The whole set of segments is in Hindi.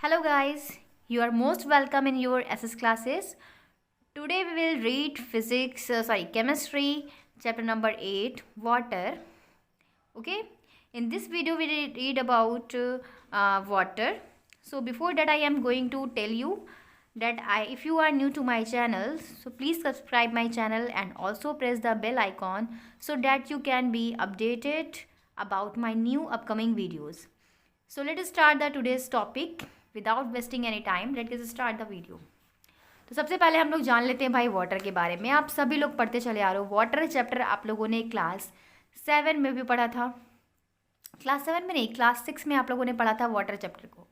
Hello guys, you are most welcome in your SS classes. Today we will read chemistry chapter number 8 water. Okay, in this video we read about water. So before that I am going to tell you that if you are new to my channel, so please subscribe my channel and also press the bell icon so that you can be updated about my new upcoming videos. So let us start the today's topic without wasting any time. Let us start the video. तो सबसे पहले हम लोग जान लेते हैं भाई वाटर के बारे में. आप सभी लोग पढ़ते चले आ रहे हो. वाटर चैप्टर आप लोगों ने क्लास 7 में भी पढ़ा था. क्लास 7 में नहीं, क्लास 6 में आप लोगों ने पढ़ा था वाटर चैप्टर को.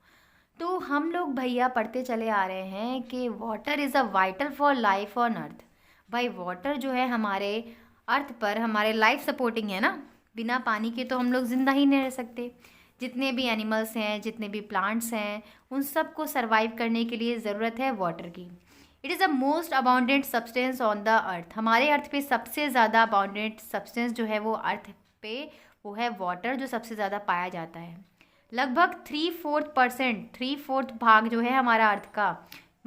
तो हम लोग भैया पढ़ते चले आ रहे हैं कि water is a vital for life on earth. भाई वाटर जो है हमारे अर्थ पर हमारे लाइफ सपोर्टिंग है ना. बिना पानी के तो हम लोग ज़िंदा ही नहीं रह सकते. जितने भी एनिमल्स हैं, जितने भी प्लांट्स हैं, उन सब को सर्वाइव करने के लिए ज़रूरत है वाटर की. It is the most abundant substance on the earth. हमारे अर्थ पे सबसे ज़्यादा अबाउंडेंट सब्सटेंस जो है वो अर्थ पे वो है वाटर, जो सबसे ज़्यादा पाया जाता है. लगभग 3/4 भाग जो है हमारा अर्थ का,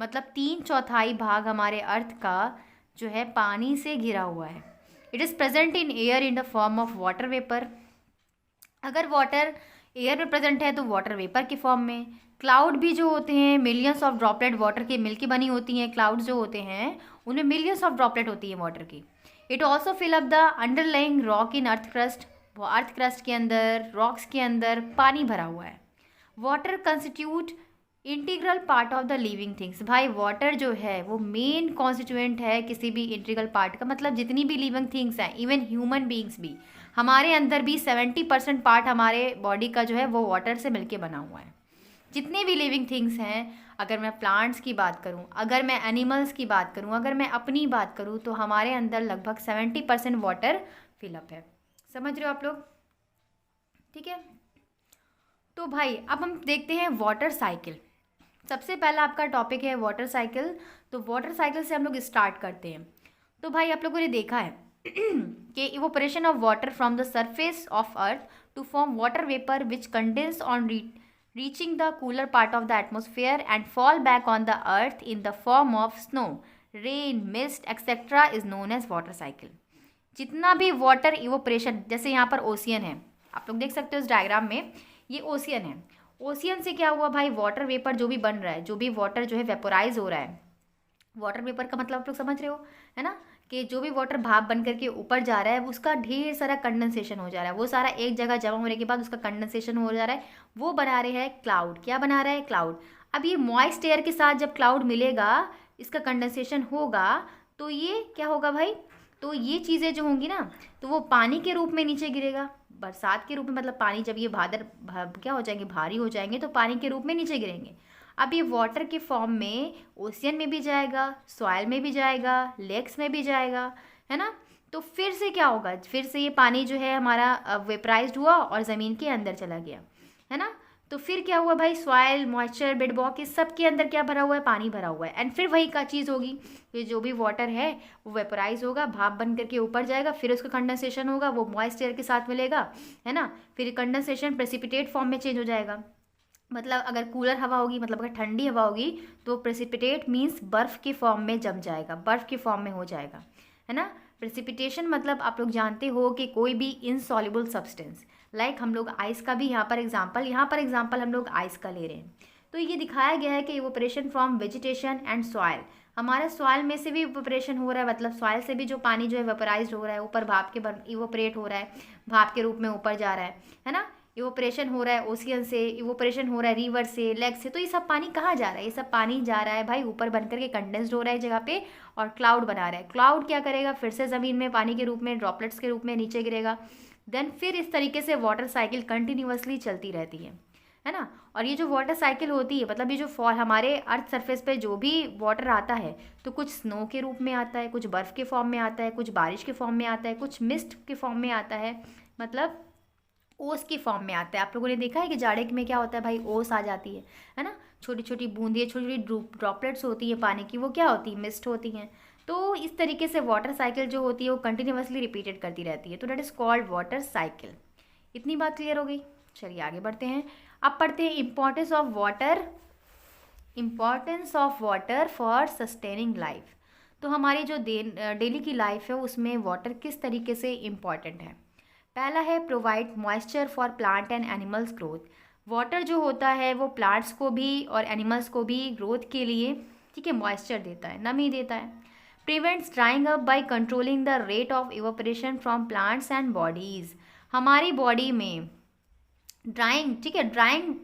मतलब 3/4 भाग हमारे अर्थ का जो है पानी से घिरा हुआ है. It is present in air in the form of water vapour. अगर वाटर एयर में प्रेजेंट है तो वाटर वेपर के फॉर्म में. क्लाउड भी जो होते हैं मिलियंस ऑफ ड्रॉपलेट वाटर के मिलके बनी होती हैं. क्लाउड्स जो होते हैं उनमें मिलियंस ऑफ ड्रॉपलेट होती है वाटर की. It also fill up the underlying rock in earth crust. वो अर्थ क्रस्ट के अंदर, रॉक्स के अंदर पानी भरा हुआ है. Water constitute integral part of the living things. भाई वाटर जो है वो मेन कॉन्स्टिट्यूएंट है किसी भी इंटीग्रल पार्ट का. मतलब जितनी भी लिविंग थिंग्स हैं, इवन ह्यूमन बींग्स भी, हमारे अंदर भी 70% पार्ट हमारे बॉडी का जो है वो वाटर से मिलके बना हुआ है. जितने भी लिविंग थिंग्स हैं, अगर मैं प्लांट्स की बात करूं, अगर मैं एनिमल्स की बात करूं, अगर मैं अपनी बात करूं, तो हमारे अंदर लगभग 70% वाटर फिलअप है. समझ रहे हो आप लोग? ठीक है. तो भाई अब हम देखते हैं वाटर साइकिल. सबसे पहला आपका टॉपिक है वाटर साइकिल. तो वाटर साइकिल से हम लोग स्टार्ट करते हैं. तो भाई आप लोगों ने देखा है कि evaporation of water from the surface of earth to form water vapour which condense on reaching the cooler part of the atmosphere and fall back on the earth in the form of snow, rain, mist, etc. is known as water cycle. जितना भी वाटर इवोपरेशन, जैसे यहाँ पर ओशियन है, आप लोग देख सकते हो इस डायग्राम में, ये ओशियन है. ओशियन से क्या हुआ भाई, वाटर वेपर जो भी बन रहा है, जो भी वाटर जो है वेपोराइज हो रहा है. वाटर वेपर का मतलब आप लोग समझ रहे हो, है ना, कि जो भी वाटर भाप बन करके ऊपर जा रहा है उसका ढेर सारा कंडेंसेशन हो जा रहा है. वो सारा एक जगह जमा होने के बाद उसका कंडेंसेशन हो जा रहा है. वो बना रहे हैं क्लाउड. क्या बना रहा है? क्लाउड. अब ये मॉइस्ट एयर के साथ जब क्लाउड मिलेगा, इसका कंडेंसेशन होगा, तो ये क्या होगा भाई, तो ये चीज़ें जो होंगी ना, तो वो पानी के रूप में नीचे गिरेगा. बरसात के रूप में, मतलब पानी जब ये क्या हो जाएंगे, भारी हो जाएंगे, तो पानी के रूप में नीचे गिरेंगे. अब ये वाटर के फॉर्म में ओशियन में भी जाएगा, सॉइल में भी जाएगा, लेक्स में भी जाएगा, है ना. तो फिर से क्या होगा, फिर से ये पानी जो है हमारा वेपराइज्ड हुआ और ज़मीन के अंदर चला गया, है ना. तो फिर क्या हुआ भाई, सॉइल, मॉइस्चर, बेड बॉक, इस सब के अंदर क्या भरा हुआ है, पानी भरा हुआ है. एंड फिर वही का चीज़ होगी, ये जो भी वाटर है वो वेपराइज होगा, भाप बन करके ऊपर जाएगा, फिर उसका कंडेंसेशन होगा, वो मॉइस्ट एयर के साथ मिलेगा, है ना. फिर कंडेंसेशन प्रेसिपिटेट फॉर्म में चेंज हो जाएगा. मतलब अगर कूलर हवा होगी, मतलब अगर ठंडी हवा होगी, तो प्रेसिपिटेट मीन्स बर्फ़ के फॉर्म में जम जाएगा, बर्फ़ के फॉर्म में हो जाएगा, है ना. प्रेसिपिटेशन मतलब आप लोग जानते हो कि कोई भी इनसॉल्युबल सब्सटेंस, लाइक हम लोग आइस का भी यहाँ पर एग्जांपल हम लोग आइस का ले रहे हैं. तो ये दिखाया गया है कि evaporation from vegetation and soil. हमारा सॉइल में से भी इवोपरेशन हो रहा है, मतलब सॉइल से भी जो पानी जो है वेपराइज हो रहा है, ऊपर भाप के इवोपरेट हो रहा है, भाप के रूप में ऊपर जा रहा है ना. इवोपरेशन हो रहा है ओशियन से, इवोपरेशन हो रहा है रिवर से, लेक से. तो ये सब पानी कहाँ जा रहा है, ये सब पानी जा रहा है भाई ऊपर बन करके कंडेंस्ड हो रहा है जगह पे, और क्लाउड बना रहा है. क्लाउड क्या करेगा, फिर से ज़मीन में पानी के रूप में, ड्रॉपलेट्स के रूप में नीचे गिरेगा. देन फिर इस तरीके से वाटर साइकिल कंटिन्यूअसली चलती रहती है ना. और ये जो वाटर साइकिल होती है, मतलब ये जो फॉल हमारे अर्थ सरफेस पे जो भी वाटर आता है, तो कुछ स्नो के रूप में आता है, कुछ बर्फ़ के फॉर्म में आता है, कुछ बारिश के फॉर्म में आता है, कुछ मिस्ट के फॉर्म में आता है, मतलब ओस की फॉर्म में आता है. आप लोगों ने देखा है कि जाड़े में क्या होता है भाई, ओस आ जाती है ना. छोटी छोटी बूंदें, छोटी छोटी ड्रॉपलेट्स होती है पानी की, वो क्या होती है, मिस्ट होती हैं. तो इस तरीके से वाटर साइकिल जो होती है वो कंटिन्यूअसली रिपीटेड करती रहती है. तो that is called water cycle. इतनी बात क्लियर हो गई. चलिए आगे बढ़ते हैं. अब पढ़ते हैं importance of water importance of water for sustaining life. तो हमारी जो डेली की लाइफ है उसमें वाटर किस तरीके से इम्पॉर्टेंट है। पहला है provide moisture for plant and animals growth. Water जो होता है वो प्लांट्स को भी और एनिमल्स को भी ग्रोथ के लिए, ठीक है, मॉइस्चर देता है, नमी देता है। Prevents drawing up by controlling the rate of evaporation from plants and bodies. हमारी बॉडी में ड्राइंग, ठीक है, drawing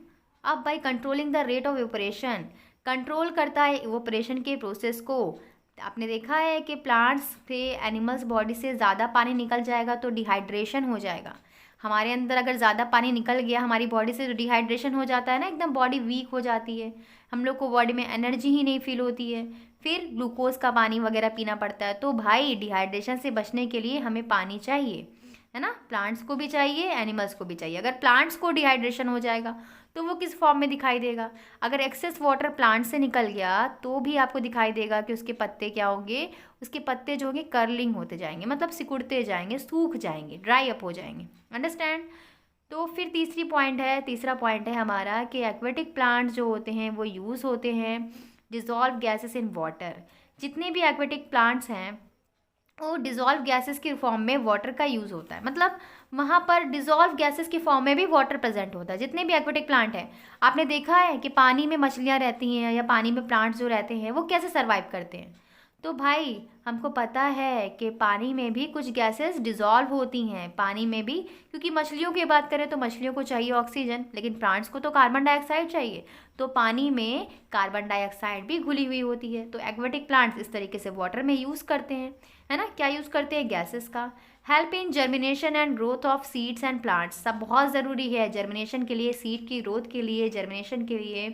up by controlling the rate of evaporation, control करता है इवापोरेशन के प्रोसेस को। आपने देखा है कि प्लांट्स से, एनिमल्स बॉडी से ज़्यादा पानी निकल जाएगा तो डिहाइड्रेशन हो जाएगा। हमारे अंदर अगर ज़्यादा पानी निकल गया हमारी बॉडी से तो डिहाइड्रेशन हो जाता है ना, एकदम बॉडी वीक हो जाती है, हम लोग को बॉडी में एनर्जी ही नहीं फील होती है, फिर ग्लूकोज का पानी वगैरह पीना पड़ता है। तो भाई डिहाइड्रेशन से बचने के लिए हमें पानी चाहिए, है ना, प्लांट्स को भी चाहिए, एनिमल्स को भी चाहिए। अगर प्लांट्स को डिहाइड्रेशन हो जाएगा तो वो किस फॉर्म में दिखाई देगा। अगर एक्सेस वाटर प्लांट से निकल गया तो भी आपको दिखाई देगा कि उसके पत्ते क्या होंगे, उसके पत्ते जो होंगे कर्लिंग होते जाएंगे, मतलब सिकुड़ते जाएंगे, सूख जाएंगे, ड्राई अप हो जाएंगे। अंडरस्टैंड। तो फिर तीसरा पॉइंट है हमारा कि एक्वेटिक प्लांट्स जो होते हैं वो यूज़ होते हैं डिज़ोल्व गैसेस इन वाटर। जितने भी एक्वेटिक प्लांट्स हैं वो डिज़ोल्व गैसेस के फॉर्म में वाटर का यूज़ होता है, मतलब वहाँ पर डिज़ोल्व गैसेस के फॉर्म में भी वाटर प्रेजेंट होता है। जितने भी एक्वेटिक प्लांट हैं, आपने देखा है कि पानी में मछलियाँ रहती हैं या पानी में प्लांट्स जो रहते हैं वो कैसे सर्वाइव करते हैं। तो भाई हमको पता है कि पानी में भी कुछ गैसेस डिज़ोल्व होती हैं, पानी में भी, क्योंकि मछलियों की बात करें तो मछलियों को चाहिए ऑक्सीजन, लेकिन प्लांट्स को तो कार्बन डाइऑक्साइड चाहिए, तो पानी में कार्बन डाइऑक्साइड भी घुली हुई होती है। तो एक्वेटिक प्लांट्स इस तरीके से वाटर में यूज़ करते हैं, है ना, क्या यूज़ करते हैं, गैसेस का। Help in germination and growth of seeds and plants, सब बहुत ज़रूरी है जर्मिनेशन के लिए, सीड की ग्रोथ के लिए, जर्मिनेशन के लिए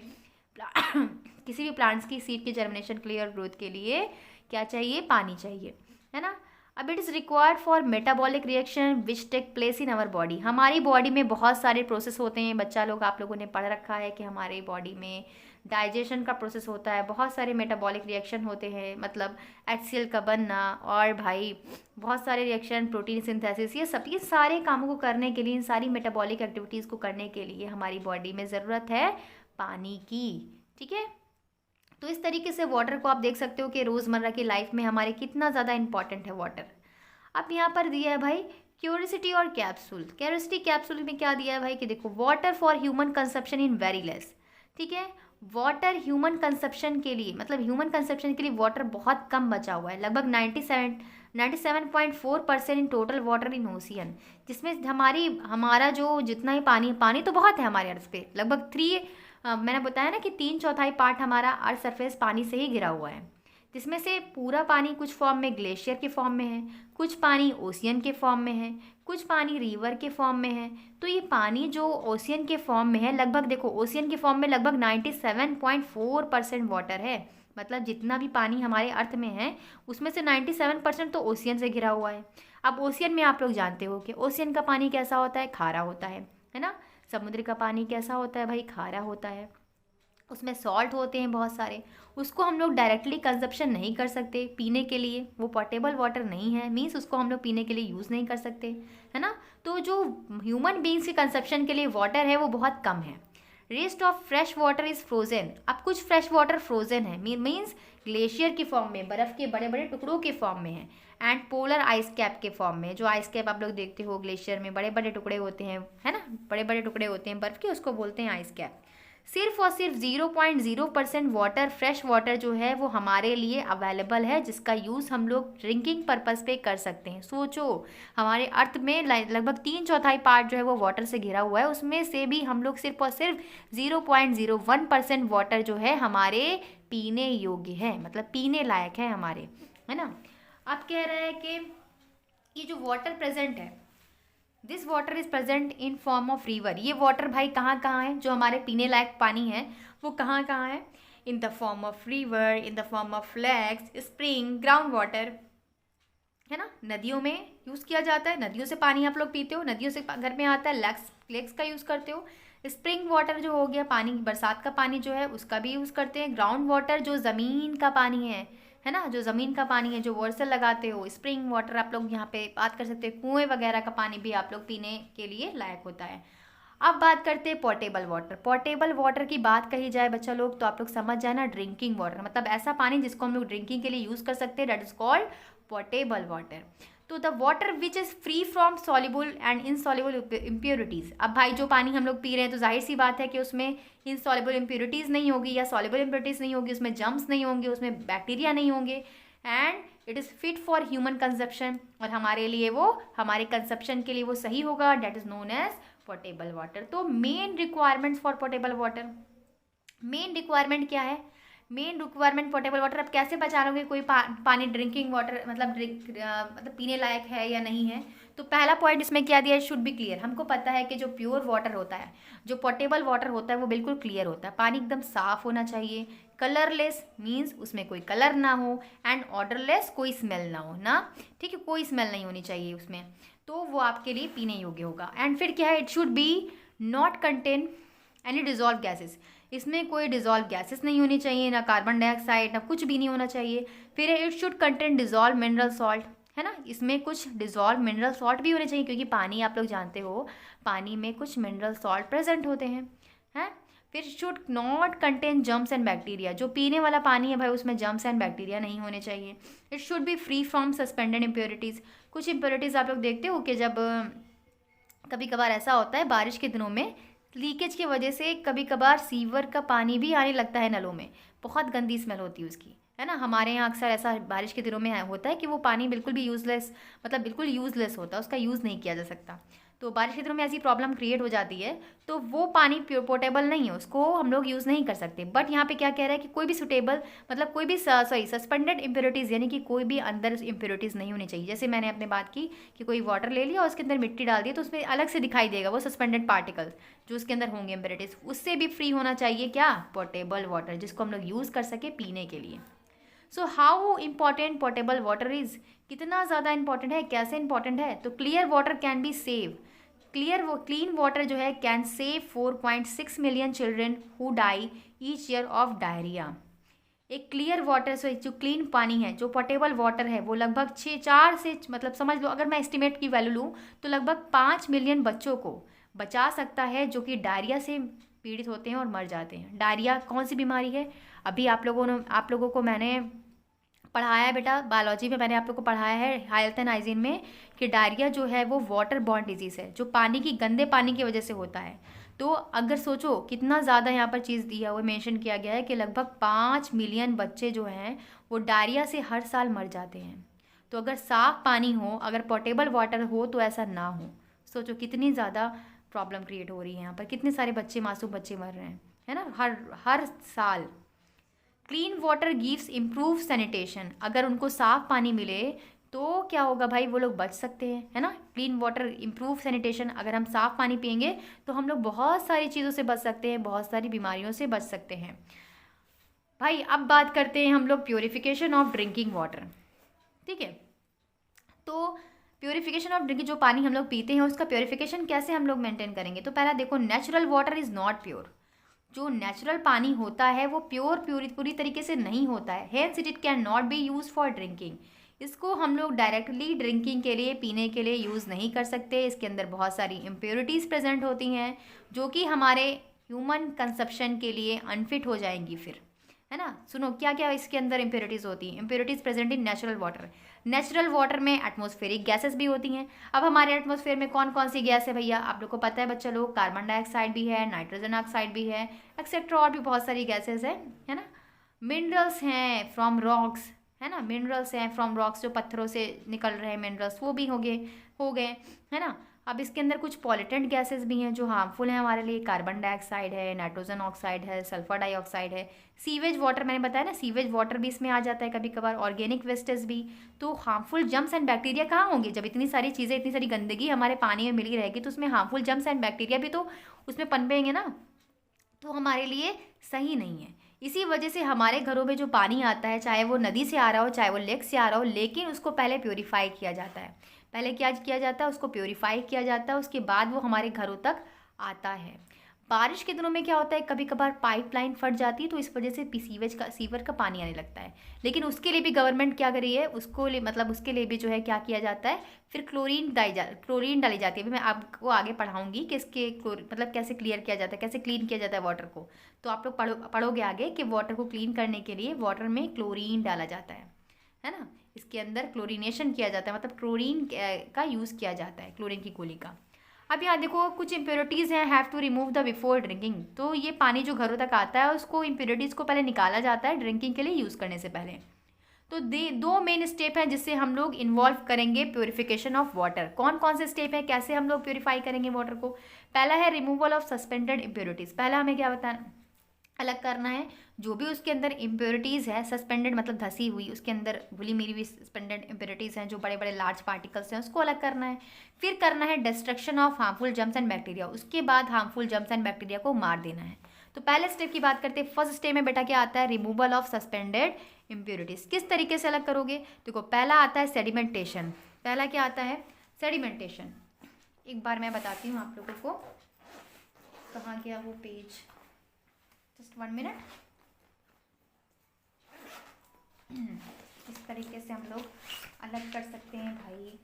किसी भी प्लांट्स की सीड के जर्मिनेशन के लिए और ग्रोथ के लिए क्या चाहिए, पानी चाहिए, है ना। अब it is required for metabolic reaction which take place in our body. हमारी बॉडी में बहुत सारे प्रोसेस होते हैं, बच्चा लोग, आप लोगों ने पढ़ रखा है कि हमारी बॉडी में डाइजेशन का प्रोसेस होता है, बहुत सारे मेटाबॉलिक रिएक्शन होते हैं, मतलब HCl का बनना, और भाई बहुत सारे रिएक्शन, प्रोटीन सिंथेसिस, ये सारे कामों को करने के लिए, इन सारी मेटाबॉलिक एक्टिविटीज़ को करने के लिए हमारी बॉडी में ज़रूरत है पानी की, ठीक है। तो इस तरीके से वाटर को आप देख सकते हो कि रोज़मर्रा की लाइफ में हमारे कितना ज़्यादा इंपॉर्टेंट है वाटर। अब यहाँ पर दिया है भाई क्यूरियोसिटी और कैप्सूल। क्यूरियोसिटी कैप्सूल में क्या दिया है भाई कि देखो, water for human consumption in very less, ठीक है, वाटर ह्यूमन कंजप्शन के लिए, मतलब ह्यूमन कंजप्शन के लिए वाटर बहुत कम बचा हुआ है, लगभग 97.4% in total water in ocean, जिसमें हमारा जो जितना ही पानी तो बहुत है हमारे अर्थ पे, लगभग मैंने बताया ना कि 3/4 पार्ट हमारा अर्थ सरफेस पानी से ही घिरा हुआ है, जिसमें से पूरा पानी कुछ फॉर्म में ग्लेशियर के फॉर्म में है, कुछ पानी ओशियन के फॉर्म में है, कुछ पानी रिवर के फॉर्म में है। तो ये पानी जो ओशियन के फॉर्म में है, लगभग देखो ओशियन के फॉर्म में लगभग 97.4% वाटर है, मतलब जितना भी पानी हमारे अर्थ में है उसमें से 97% तो ओशियन से घिरा हुआ है। अब ओशियन में आप लोग जानते हो कि ओशियन का पानी कैसा होता है, खारा होता है ना। समुद्र का पानी कैसा होता है भाई, खारा होता है, उसमें सॉल्ट होते हैं बहुत सारे, उसको हम लोग डायरेक्टली कंजप्शन नहीं कर सकते पीने के लिए, वो पोर्टेबल वाटर नहीं है, मीन्स उसको हम लोग पीने के लिए यूज़ नहीं कर सकते, है ना। तो जो ह्यूमन बींग्स के कंजप्शन के लिए वाटर है वो बहुत कम है। Rest of fresh water is frozen. अब कुछ फ्रेश वाटर फ्रोजन है, मीन्स ग्लेशियर के फॉर्म में, बर्फ़ के बड़े बड़े टुकड़ों के फॉर्म में है, एंड पोलर आइस कैप के फॉर्म में। जो आइस कैप आप लोग देखते हो ग्लेशियर में बड़े बड़े टुकड़े होते हैं, है ना, बड़े बड़े टुकड़े होते हैं बर्फ़ के, उसको बोलते हैं आइस कैप। सिर्फ और सिर्फ 0.0% वाटर, फ्रेश वाटर जो है वो हमारे लिए अवेलेबल है, जिसका यूज़ हम लोग ड्रिंकिंग पर्पस पे कर सकते हैं। सोचो, हमारे अर्थ में लगभग 3/4 पार्ट जो है वो वाटर से घिरा हुआ है, उसमें से भी हम लोग सिर्फ और सिर्फ 0.01% वाटर जो है हमारे पीने योग्य है, मतलब पीने लायक है हमारे, है ना। अब कह रहे हैं कि ये जो वाटर प्रेजेंट है, this water is present in form of river. ये वाटर भाई कहाँ कहाँ है, जो हमारे पीने लायक पानी है वो कहाँ कहाँ है, in the form of river, in the form of lakes, spring, ground water, है ना। नदियों में यूज़ किया जाता है, नदियों से पानी आप लोग पीते हो, नदियों से घर में आता है, लेक्स का यूज़ करते हो। स्प्रिंग वाटर जो हो गया पानी, बरसात का पानी जो है उसका भी यूज़ करते हैं। ग्राउंड वाटर जो ज़मीन का पानी है ना, जो ज़मीन का पानी है, जो बोरसेल लगाते हो। स्प्रिंग वाटर आप लोग यहाँ पे बात कर सकते हो, कुएं वगैरह का पानी भी आप लोग पीने के लिए लायक होता है। अब बात करते हैं पोर्टेबल वाटर। पोर्टेबल वाटर की बात कही जाए बच्चा लोग तो आप लोग समझ जाए ना, ड्रिंकिंग वाटर मतलब ऐसा पानी जिसको हम लोग ड्रिंकिंग के लिए यूज़ कर सकते हैं, that is called portable water. तो the water which is free from soluble and insoluble impurities. अब भाई जो पानी हम लोग पी रहे हैं तो जाहिर सी बात है कि उसमें इनसॉल्युबल इम्प्योरिटीज़ नहीं होगी या सॉल्युबल इम्प्योरिटीज़ नहीं होगी, उसमें जम्स नहीं होंगे, उसमें बैक्टीरिया नहीं होंगे, and it is fit for human consumption, और हमारे लिए वो हमारे कंजप्शन के लिए वो सही होगा, that is known as portable water. तो main requirements for portable water, main requirement क्या है, मेन रिक्वायरमेंट पोर्टेबल वाटर। अब कैसे पहचानोगे कोई पानी ड्रिंकिंग वाटर मतलब मतलब पीने लायक है या नहीं है, तो पहला पॉइंट इसमें क्या दिया है, शुड बी क्लियर। हमको पता है कि जो प्योर वाटर होता है, जो पोर्टेबल वाटर होता है वो बिल्कुल क्लियर होता है, पानी एकदम साफ होना चाहिए, कलरलेस मीन्स उसमें कोई कलर ना हो, एंड ऑर्डरलेस कोई स्मेल ना हो ना, ठीक है, कोई स्मेल नहीं होनी चाहिए उसमें, तो वो आपके लिए पीने योग्य होगा। एंड फिर क्या है, it should be not contain any dissolve gases, इसमें कोई डिजॉल्व गैसेस नहीं होनी चाहिए, ना कार्बन डाइऑक्साइड ना कुछ भी नहीं होना चाहिए। फिर it should contain dissolve mineral salt, है ना, इसमें कुछ डिजॉल्व मिनरल सॉल्ट भी होने चाहिए, क्योंकि पानी आप लोग जानते हो पानी में कुछ मिनरल सॉल्ट प्रेजेंट होते हैं। फिर should not contain germs and bacteria, जो पीने वाला पानी है भाई उसमें जर्म्स एंड बैक्टीरिया नहीं होने चाहिए। It should be free from suspended impurities, कुछ इम्प्योरिटीज़ आप लोग देखते हो कि जब कभी कभार ऐसा होता है बारिश के दिनों में लीकेज की वजह से कभी कभार सीवर का पानी भी आने लगता है नलों में, बहुत गंदी स्मेल होती है उसकी, है ना। हमारे यहाँ अक्सर ऐसा बारिश के दिनों में होता है कि वो पानी बिल्कुल भी यूज़लेस, मतलब बिल्कुल यूज़लेस होता है, उसका यूज़ नहीं किया जा सकता। तो बारिश के दिनों में ऐसी प्रॉब्लम क्रिएट हो जाती है, तो वो पानी प्योर पोर्टेबल नहीं है, उसको हम लोग यूज़ नहीं कर सकते। बट यहाँ पे क्या कह रहा है कि कोई भी सुटेबल मतलब कोई भी सॉरी सस्पेंडेड इम्प्योरिटीज़, यानी कि कोई भी अंदर इम्प्योरिटीज़ नहीं होनी चाहिए। जैसे मैंने अपने बात की कि कोई वाटर ले लिया और उसके अंदर मिट्टी डाल दी तो उसमें अलग से दिखाई देगा वो सस्पेंडेड पार्टिकल्स जो उसके अंदर होंगे इम्प्योरिटीज़, उससे भी फ्री होना चाहिए क्या, पोर्टेबल वाटर, जिसको हम लोग यूज़ कर सके पीने के लिए। So how important portable water is, कितना ज़्यादा इंपॉर्टेंट है, कैसे इंपॉर्टेंट है, तो clear water can be save, clean water जो है can save 4.6 million children who die each year of diarrhoea. एक क्लियर वाटर से जो क्लीन पानी है, जो पोर्टेबल वाटर है, वो लगभग 4 से मतलब समझ लो, अगर मैं एस्टिमेट की वैल्यू लूँ तो लगभग 5 मिलियन बच्चों को बचा सकता है जो कि डायरिया से पीड़ित होते हैं और मर जाते हैं। डायरिया कौन सी बीमारी है, अभी आप लोगों को मैंने पढ़ाया है बेटा, बायोलॉजी में मैंने आप लोग को पढ़ाया है हेल्थ एंड हाइजीन में कि डायरिया जो है वो वाटर बॉर्न डिजीज़ है, जो पानी की गंदे पानी की वजह से होता है। तो अगर सोचो कितना ज़्यादा यहाँ पर चीज़ दिया हुआ मेंशन किया गया है कि लगभग 5 मिलियन बच्चे जो हैं वो डायरिया से हर साल मर जाते हैं। तो अगर साफ़ पानी हो, अगर पोर्टेबल वाटर हो तो ऐसा ना हो, सोचो कितनी ज़्यादा प्रॉब्लम क्रिएट हो रही है यहाँ पर, कितने सारे बच्चे, मासूम बच्चे मर रहे हैं, है ना, हर साल। Clean water gives improve sanitation, अगर उनको साफ पानी मिले तो क्या होगा भाई, वो लोग बच सकते हैं, है ना। क्लीन वाटर इम्प्रूव सैनिटेशन, अगर हम साफ पानी पियेंगे तो हम लोग बहुत सारी चीज़ों से बच सकते हैं, बहुत सारी बीमारियों से बच सकते हैं। भाई अब बात करते हैं हम लोग प्योरीफिकेशन ऑफ ड्रिंकिंग वाटर, ठीक है। तो प्योरीफिकेशन ऑफ ड्रिंकिंग, जो पानी हम लोग पीते हैं उसका प्योरीफिकेशन कैसे हम लोग मेंटेन करेंगे, तो पहला देखो, natural water is not pure, जो नेचुरल पानी होता है वो पूरी तरीके से नहीं होता है, hence it can not be use for drinking, इसको हम लोग डायरेक्टली ड्रिंकिंग के लिए, पीने के लिए यूज़ नहीं कर सकते। इसके अंदर बहुत सारी इम्प्योरिटीज़ प्रेजेंट होती हैं जो कि हमारे ह्यूमन कंजप्शन के लिए अनफिट हो जाएंगी फिर, है ना। सुनो क्या क्या इसके अंदर इम्प्योरिटीज़ होती हैं। Impurities present in natural water, natural water में एटमॉस्फेरिक गैसेस भी होती हैं। अब हमारे एटमॉस्फेयर में कौन कौन सी गैस है भैया, आप लोग को पता है बच्चा लोग, कार्बन डाइऑक्साइड भी है, नाइट्रोजन ऑक्साइड भी है, एक्सेट्रा, और भी बहुत सारी गैसेस है ना। मिनरल्स हैं फ्रॉम रॉक्स, है ना, मिनरल्स हैं फ्रॉम रॉक्स, जो पत्थरों से निकल रहे हैं मिनरल्स, वो भी हो गए, है ना। अब इसके अंदर कुछ पॉल्यूटेंट गैसेस भी हैं जो हार्मफुल हैं हमारे लिए, कार्बन डाइऑक्साइड है, नाइट्रोजन ऑक्साइड है, सल्फर डाइऑक्साइड है, सीवेज वाटर मैंने बताया ना, सीवेज वाटर भी इसमें आ जाता है कभी कभार, ऑर्गेनिक वेस्टेज भी। तो हार्मफुल जम्स एंड बैक्टीरिया कहाँ होंगे, जब इतनी सारी चीज़ें, इतनी सारी गंदगी हमारे पानी में मिली रहेगी तो उसमें हार्मफुल जम्स एंड बैक्टीरिया भी तो उसमें पनपेंगे ना, तो हमारे लिए सही नहीं है। इसी वजह से हमारे घरों में जो पानी आता है, चाहे वो नदी से आ रहा हो, चाहे वो लेक से आ रहा हो, लेकिन उसको पहले प्योरीफाई किया जाता है। पहले क्या किया जाता है, उसको प्योरीफाई किया जाता है, उसके बाद वो हमारे घरों तक आता है। बारिश के दिनों में क्या होता है, कभी कभार पाइपलाइन फट जाती है तो इस वजह से सीवर का पानी आने लगता है, लेकिन उसके लिए भी गवर्नमेंट क्या कर रही है, मतलब उसके लिए भी जो है क्या किया जाता है, फिर क्लोरीन डाली जाती है। अभी मैं आपको आगे पढ़ाऊंगी कि इसके मतलब कैसे क्लियर किया जाता है, कैसे क्लीन किया जाता है वाटर को। तो आप लोग पढ़ोगे आगे कि वाटर को क्लीन करने के लिए वाटर में क्लोरीन डाला जाता है ना, इसके अंदर क्लोरीनेशन किया जाता है, मतलब क्लोरीन का यूज़ किया जाता है, क्लोरीन की गोली का। अब यहाँ देखो कुछ इम्प्योरिटीज़ हैं, have to remove the before drinking. तो ये पानी जो घरों तक आता है उसको इम्प्योरिटीज़ को पहले निकाला जाता है ड्रिंकिंग के लिए यूज़ करने से पहले। तो दो मेन स्टेप हैं जिससे हम लोग इन्वॉल्व करेंगे प्योरिफिकेशन ऑफ वाटर। कौन कौन से स्टेप हैं, कैसे हम लोग प्योरीफाई करेंगे वाटर को? पहला है रिमूवल ऑफ सस्पेंडेड इम्प्योरिटीज़। पहला हमें क्या बताना, अलग करना है जो भी उसके अंदर इम्प्योरिटीज़ है, सस्पेंडेड मतलब धसी हुई, उसके अंदर घुली मिली हुई सस्पेंडेड इम्प्योरिटीज़ हैं जो बड़े बड़े लार्ज पार्टिकल्स हैं, उसको अलग करना है। फिर करना है destruction of harmful germs and bacteria, उसके बाद हार्मफुल जर्म्स एंड बैक्टीरिया को मार देना है। तो पहले स्टेप की बात करते हैं। फर्स्ट स्टेप में बेटा क्या आता है, रिमूवल ऑफ सस्पेंडेड इम्प्योरिटीज़। किस तरीके से अलग करोगे? देखो पहला आता है सेडिमेंटेशन। पहला क्या आता है, सेडिमेंटेशन। एक बार मैं बताती हूँ आप लोगों को, कहाँ गया वो पेज, जस्ट 1 मिनट। इस तरीके से हम लोग अलग कर सकते हैं भाई।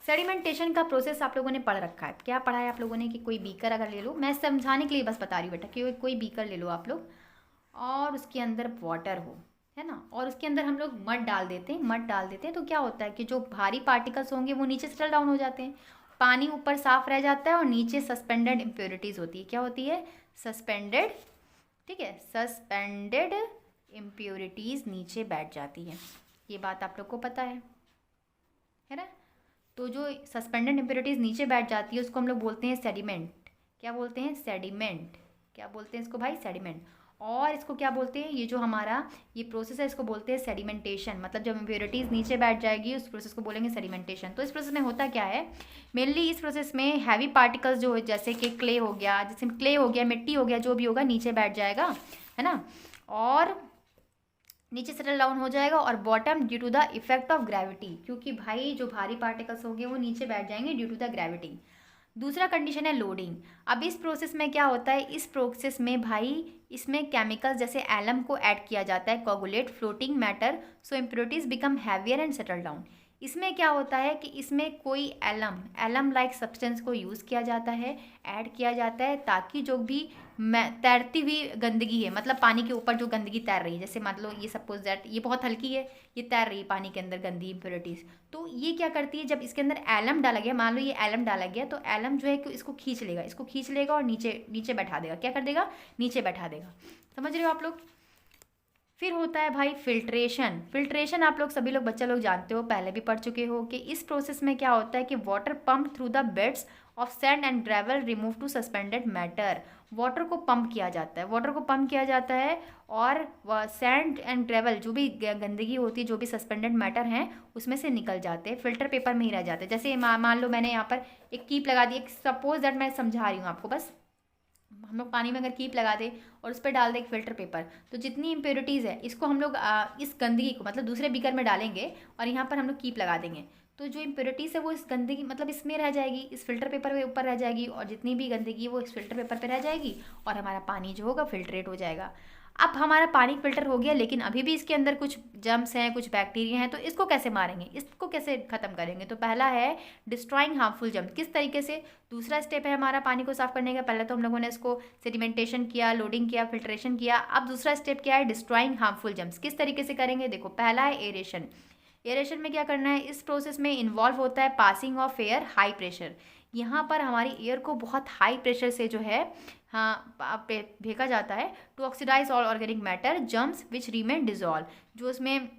सेडिमेंटेशन का प्रोसेस आप लोगों ने पढ़ रखा है। क्या पढ़ा है आप लोगों ने कि कोई बीकर अगर ले लो, मैं समझाने के लिए बस बता रही हूँ बेटा, कि कोई बीकर ले लो आप लोग और उसके अंदर वाटर हो, है ना, और उसके अंदर हम लोग मड डाल देते हैं। तो क्या होता है कि जो भारी पार्टिकल्स होंगे वो नीचे सेटल डाउन हो जाते हैं, पानी ऊपर साफ रह जाता है और नीचे सस्पेंडेड इम्प्योरिटीज़ होती है। क्या होती है? सस्पेंडेड, ठीक है, सस्पेंडेड इम्प्योरिटीज़ नीचे बैठ जाती है। ये बात आप लोग को पता है ना? तो जो सस्पेंडेड इम्प्योरिटीज़ नीचे बैठ जाती है उसको हम लोग बोलते हैं सेडिमेंट। क्या बोलते हैं? सेडिमेंट। क्या बोलते हैं इसको भाई? सेडिमेंट। और इसको क्या बोलते हैं, ये जो हमारा ये प्रोसेस है इसको बोलते हैं सेडिमेंटेशन। मतलब जब इम्प्योरिटीज़ नीचे बैठ जाएगी उस प्रोसेस को बोलेंगे सेडिमेंटेशन। तो इस प्रोसेस में होता क्या है, मेनली इस प्रोसेस में हैवी पार्टिकल्स जो जैसे कि क्ले हो गया, मिट्टी हो गया, जो भी होगा नीचे बैठ जाएगा, है ना, और नीचे सेटल डाउन हो जाएगा। और bottom due to the effect of gravity, क्योंकि भाई जो भारी पार्टिकल्स होंगे वो नीचे बैठ जाएंगे ड्यू टू द ग्रेविटी। दूसरा कंडीशन है लोडिंग। अब इस प्रोसेस में क्या होता है, इस प्रोसेस में भाई इसमें केमिकल्स जैसे एलम को ऐड किया जाता है, coagulate floating matter, so impurities become heavier and settle down. इसमें क्या होता है कि इसमें कोई एलम लाइक सब्सटेंस को यूज़ किया जाता है, ऐड किया जाता है, ताकि जो भी तैरती हुई गंदगी है, मतलब पानी के ऊपर जो गंदगी तैर रही है, जैसे मान लो ये सपोज दैट ये बहुत हल्की है, ये तैर रही है पानी के अंदर गंदी इम्प्योरिटीज़, तो ये क्या करती है, जब इसके अंदर एलम डाला गया, मान लो ये एलम डाला गया, तो एलम जो है कि इसको खींच लेगा और नीचे बैठा देगा। क्या कर देगा? नीचे बैठा देगा। समझ रहे हो आप लोग? फिर होता है भाई फिल्ट्रेशन आप लोग सभी लोग बच्चा लोग जानते हो, पहले भी पढ़ चुके हो कि इस प्रोसेस में क्या होता है कि water pump through the beds of sand and gravel remove to suspended matter. Water को पंप किया जाता है और सैंड एंड ग्रेवल जो भी गंदगी होती है, जो भी सस्पेंडेड मैटर हैं उसमें से निकल जाते हैं, फिल्टर पेपर में ही रह जाते हैं। जैसे मान लो मैंने यहाँ पर एक कीप लगा दी, एक सपोज दैट मैं समझा रही हूँ आपको, बस हम लोग पानी में अगर कीप लगा दे और उस पर डाल दे एक फिल्टर पेपर, तो जितनी इम्प्योरिटीज़ है इसको हम लोग इस गंदगी को मतलब दूसरे बीकर में डालेंगे और यहाँ पर हम लोग कीप लगा देंगे, तो जो इम्प्योरिटीज़ है वो इस गंदगी मतलब इसमें रह जाएगी, इस फिल्टर पेपर के ऊपर रह जाएगी, और जितनी भी गंदगी वो इस फिल्टर पेपर पे रह जाएगी और हमारा पानी जो होगा फिल्ट्रेट हो जाएगा। अब हमारा पानी फिल्टर हो गया, लेकिन अभी भी इसके अंदर कुछ जर्म्स हैं, कुछ बैक्टीरिया हैं, तो इसको कैसे मारेंगे, इसको कैसे ख़त्म करेंगे? तो पहला है डिस्ट्रॉइंग हार्मफुल जर्म। किस तरीके से? दूसरा स्टेप है हमारा पानी को साफ करने का। पहले तो हम लोगों ने इसको सेडिमेंटेशन किया, लोडिंग किया, फिल्ट्रेशन किया। अब दूसरा स्टेप क्या है? Destroying harmful germs. किस तरीके से करेंगे? देखो पहला है एरेशन में क्या करना है, इस प्रोसेस में इन्वॉल्व होता है passing of air high pressure. यहाँ पर हमारी एयर को बहुत हाई प्रेशर से जो है फेंका जाता है to oxidise all organic matter germs which remain dissolve. जो उसमें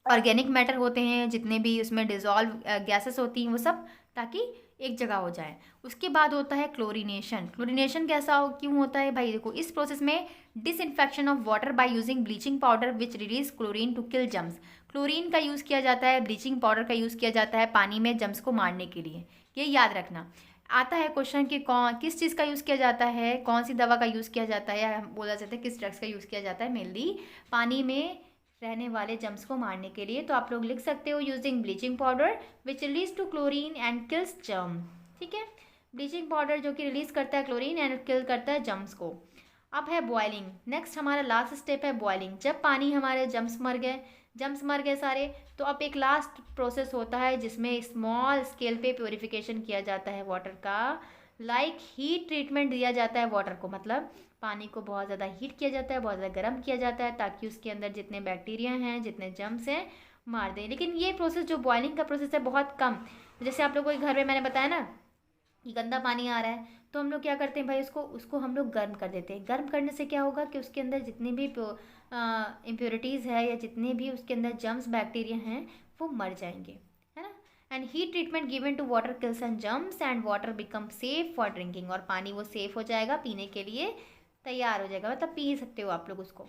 ऑर्गेनिक मैटर होते हैं, जितने भी उसमें डिजॉल्व गैसेस होती हैं वो सब, ताकि एक जगह हो जाए। उसके बाद होता है क्लोरीनेशन क्यों होता है भाई? देखो इस प्रोसेस में disinfection of water by using bleaching powder which release chlorine to kill germs. Chlorine का यूज़ किया जाता है, ब्लीचिंग पाउडर का यूज़ किया जाता है पानी में जर्म्स को मारने के लिए। ये याद रखना। आता है क्वेश्चन कि किस चीज़ का यूज़ किया जाता है, कौन सी दवा का यूज़ किया जाता है, या बोला जाता है किस ड्रग्स का यूज़ किया जाता है। मेनली पानी में रहने वाले जम्स को मारने के लिए। तो आप लोग लिख सकते हो using bleaching powder which release to chlorine and kills germ. ठीक है, ब्लीचिंग पाउडर जो कि रिलीज करता है क्लोरीन एंड किल करता है जम्स को। अब है बॉइलिंग। नेक्स्ट हमारा लास्ट स्टेप है बॉइलिंग। जब पानी हमारे जम्स मर गए सारे, तो अब एक लास्ट प्रोसेस होता है जिसमें स्मॉल स्केल पे प्योरिफिकेशन किया जाता है वाटर का। लाइक हीट ट्रीटमेंट दिया जाता है वाटर को, मतलब पानी को बहुत ज़्यादा हीट किया जाता है, बहुत ज़्यादा गर्म किया जाता है ताकि उसके अंदर जितने बैक्टीरिया हैं, जितने जम्स हैं, मार दें। लेकिन ये प्रोसेस जो बॉइलिंग का प्रोसेस है बहुत कम। जैसे आप लोगों के घर में मैंने बताया ना कि गंदा पानी आ रहा है, तो हम लोग क्या करते हैं भाई, उसको हम लोग गर्म कर देते हैं। गर्म करने से क्या होगा कि उसके अंदर जितनी भी इम्प्योरिटीज़ है या जितने भी उसके अंदर जम्स बैक्टीरिया हैं वो मर जाएंगे, है ना। And heat treatment given to water kills and germs and water become safe for drinking. और पानी वो सेफ हो जाएगा, पीने के लिए तैयार हो जाएगा, मतलब पी सकते हो आप लोग उसको।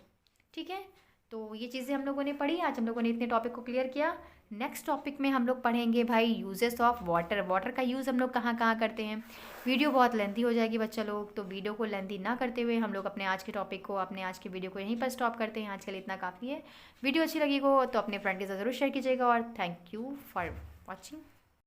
ठीक है, तो ये चीज़ें हम लोगों ने पढ़ी। आज हम लोगों ने इतने टॉपिक को क्लियर किया। नेक्स्ट टॉपिक में हम लोग पढ़ेंगे भाई यूजेस ऑफ वाटर। वाटर का यूज़ हम लोग कहाँ कहाँ करते हैं। वीडियो बहुत लेंथी हो जाएगी बच्चा लोग, तो वीडियो को लेंथी ना करते हुए हम लोग अपने आज के टॉपिक को, अपने आज के वीडियो को यहीं पर स्टॉप करते हैं। आज के लिए इतना काफ़ी है। वीडियो अच्छी लगी हो तो अपने फ्रेंड के साथ ज़रूर शेयर कीजिएगा और थैंक यू फॉर वॉचिंग।